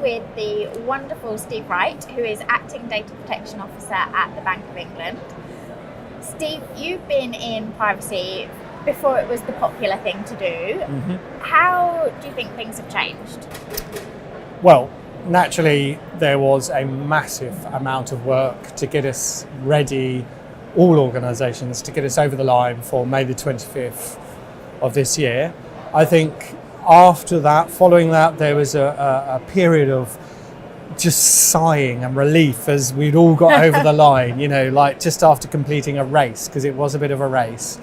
with the wonderful Steve Wright, who is Acting Data Protection Officer at the Bank of England. Steve, you've been in privacy before it was the popular thing to do. Mm-hmm. How do you think things have changed? Well, naturally, there was a massive amount of work to get us ready, all organisations, to get us over the line for May the 25th of this year. I think after that, following that, there was a period of just sighing and relief as we'd all got over the line, like just after completing a race, because it was a bit of a race.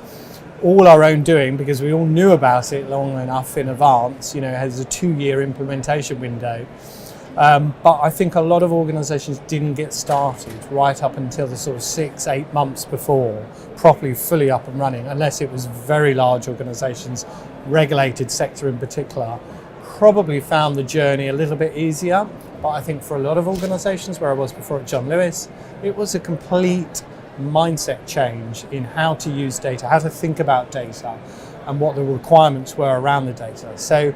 All our own doing, because we all knew about it long enough in advance, has a 2-year implementation window. But I think a lot of organisations didn't get started right up until the sort of 6-8 months before, properly, fully up and running, unless it was very large organisations, regulated sector in particular, probably found the journey a little bit easier. But I think for a lot of organisations, where I was before at John Lewis, it was a complete mindset change in how to use data, how to think about data, and what the requirements were around the data. So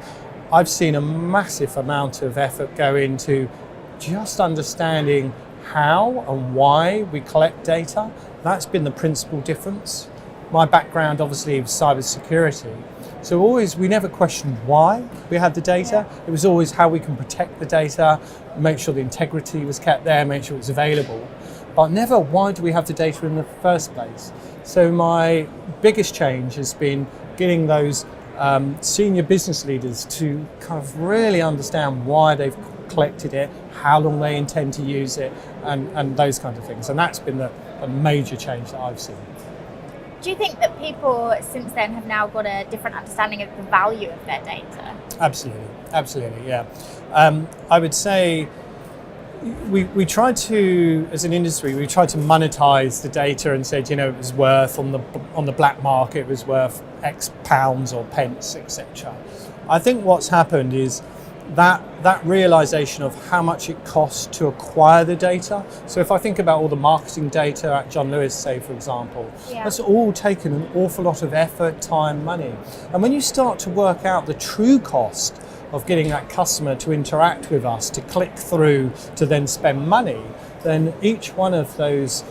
I've seen a massive amount of effort go into just understanding how and why we collect data. That's been the principal difference. My background obviously was cybersecurity. So we never questioned why we had the data. It was always how we can protect the data, make sure the integrity was kept there, make sure it was available. But never why do we have the data in the first place. So my biggest change has been getting those senior business leaders to kind of really understand why they've collected it, how long they intend to use it, and those kinds of things. And that's been a major change that I've seen. Do you think that people since then have now got a different understanding of the value of their data? Absolutely, yeah. I would say we tried to, as an industry, we tried to monetize the data and said, it was worth on the black market, it was worth X pounds or pence, etc. I think what's happened is that realization of how much it costs to acquire the data. So if I think about all the marketing data at John Lewis, say for example, that's all taken an awful lot of effort, time, money. And when you start to work out the true cost of getting that customer to interact with us, to click through, to then spend money, then each one of those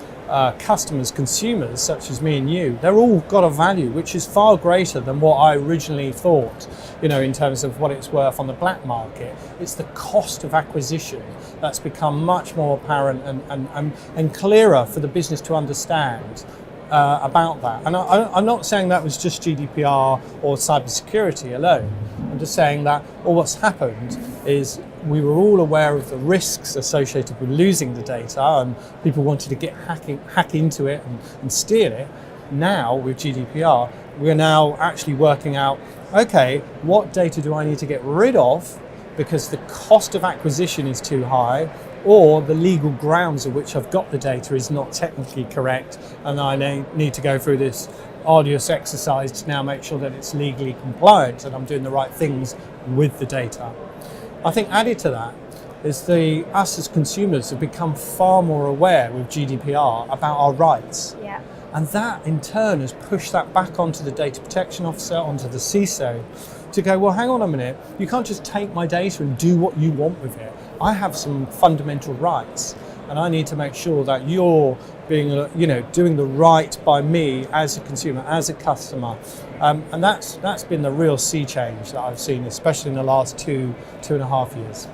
customers, consumers, such as me and you, they're all got a value which is far greater than what I originally thought, in terms of what it's worth on the black market. It's the cost of acquisition that's become much more apparent and clearer for the business to understand about that. And I'm not saying that was just GDPR or cybersecurity alone. I'm just saying that what's happened is we were all aware of the risks associated with losing the data, and people wanted to hack into it and steal it. Now with GDPR, we're now actually working out, okay, what data do I need to get rid of because the cost of acquisition is too high, or the legal grounds of which I've got the data is not technically correct, and I need to go through this arduous exercise to now make sure that it's legally compliant and I'm doing the right things with the data. I think added to that is us as consumers have become far more aware with GDPR about our rights. Yeah. And that in turn has pushed that back onto the data protection officer, onto the CISO, to go, well, hang on a minute, you can't just take my data and do what you want with it. I have some fundamental rights, and I need to make sure that you're being, doing the right by me as a consumer, as a customer. And that's been the real sea change that I've seen, especially in the last 2.5 years.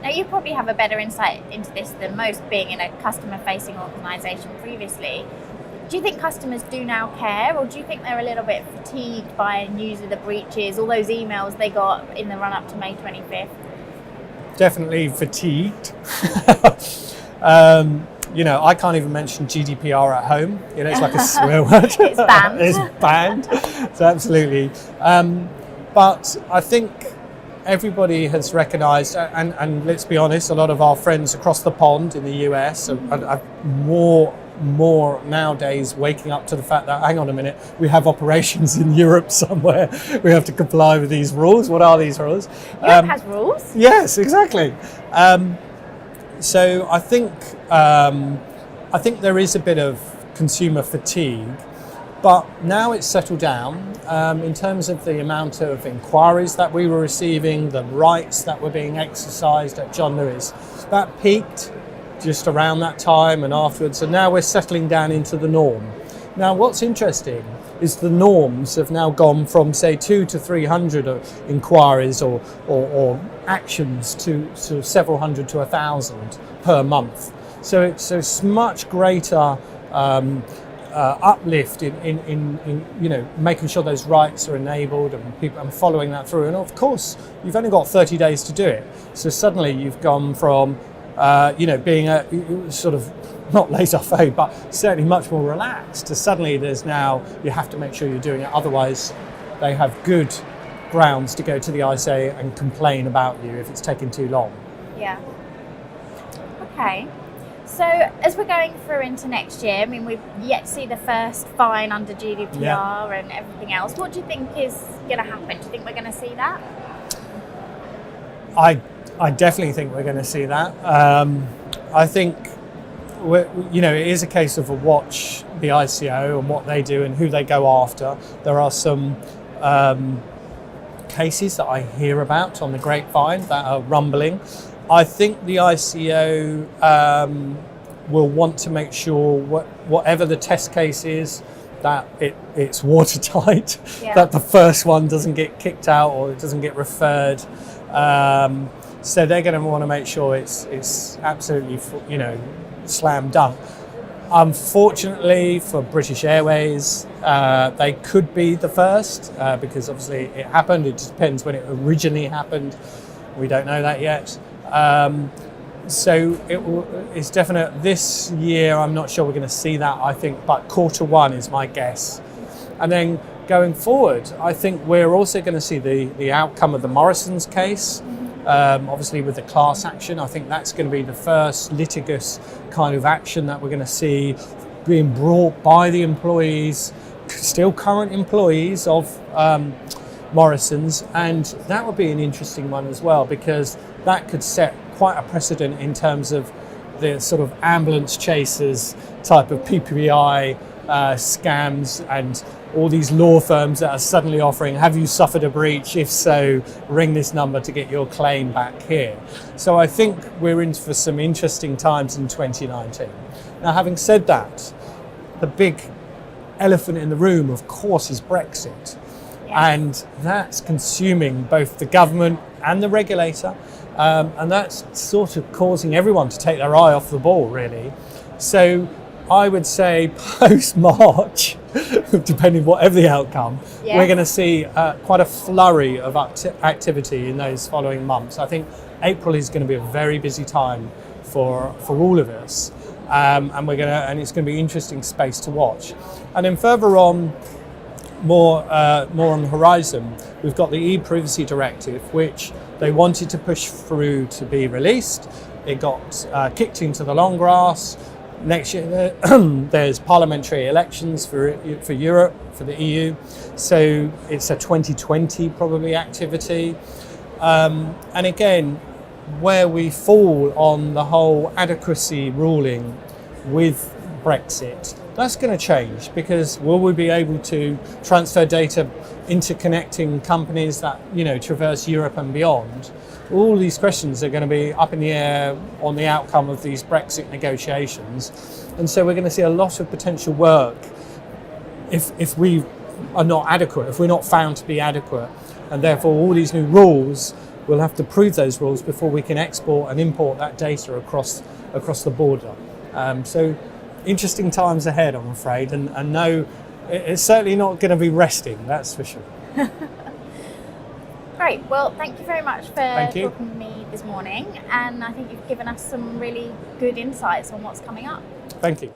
Now, you probably have a better insight into this than most, being in a customer-facing organisation previously. Do you think customers do now care, or do you think they're a little bit fatigued by news of the breaches, all those emails they got in the run-up to May 25th? Definitely fatigued. I can't even mention GDPR at home. It's like a swear word. It's banned. It's banned. So absolutely. But I think everybody has recognised, and let's be honest, a lot of our friends across the pond in the US are more nowadays waking up to the fact that, hang on a minute, we have operations in Europe somewhere. We have to comply with these rules. What are these rules? Europe has rules? Yes, exactly. So I think there is a bit of consumer fatigue, But now it's settled down in terms of the amount of inquiries that we were receiving, the rights that were being exercised at John Lewis. That peaked just around that time and afterwards, and now we're settling down into the norm. Now, what's interesting is the norms have now gone from, say, 200 to 300 inquiries or actions to sort of several hundred to 1,000 per month. So it's much greater uplift in making sure those rights are enabled and following that through. And of course, you've only got 30 days to do it. So suddenly you've gone from being a sort of not laissez-faire, but certainly much more relaxed, to suddenly there's now, you have to make sure you're doing it, otherwise they have good grounds to go to the ICA and complain about you if it's taking too long. Yeah. Okay. So as we're going through into next year, I mean, we've yet to see the first fine under GDPR and everything else. What do you think is going to happen? Do you think we're going to see that? I definitely think we're going to see that. I think it is a case of watch the ICO and what they do and who they go after. There are some cases that I hear about on the grapevine that are rumbling. I think the ICO will want to make sure whatever the test case is, that it's watertight, that the first one doesn't get kicked out or it doesn't get referred. So they're going to want to make sure it's absolutely, slam dunk. Unfortunately for British Airways, they could be the first because obviously it happened. It just depends when it originally happened. We don't know that yet. So it's definite this year. I'm not sure we're going to see that, I think, but Q1 is my guess. And then going forward, I think we're also going to see the outcome of the Morrison's case. Obviously with the class action, I think that's going to be the first litigious kind of action that we're going to see being brought by the employees, still current employees of Morrison's, and that would be an interesting one as well, because that could set quite a precedent in terms of the sort of ambulance chasers type of PPI scams and all these law firms that are suddenly offering, have you suffered a breach? If so, ring this number to get your claim back here. So I think we're in for some interesting times in 2019. Now, having said that, the big elephant in the room, of course, is Brexit. And that's consuming both the government and the regulator. And that's sort of causing everyone to take their eye off the ball, really. So I would say post-March, depending whatever the outcome, we're going to see quite a flurry of activity in those following months. I think April is going to be a very busy time for all of us, and it's going to be an interesting space to watch. And then further on, more on the horizon, we've got the e-privacy directive, which they wanted to push through to be released. It got kicked into the long grass. Next year, there's parliamentary elections for Europe, for the EU, so it's a 2020 probably activity. And again, where we fall on the whole adequacy ruling with Brexit, that's going to change, because will we be able to transfer data, interconnecting companies that traverse Europe and beyond? All these questions are going to be up in the air on the outcome of these Brexit negotiations, and so we're going to see a lot of potential work if we are not adequate, if we're not found to be adequate, and therefore all these new rules, we'll have to prove those rules before we can export and import that data across the border. So interesting times ahead, I'm afraid, and no, it's certainly not going to be resting, that's for sure. Great. Well, thank you very much for talking to me this morning, and I think you've given us some really good insights on what's coming up. Thank you.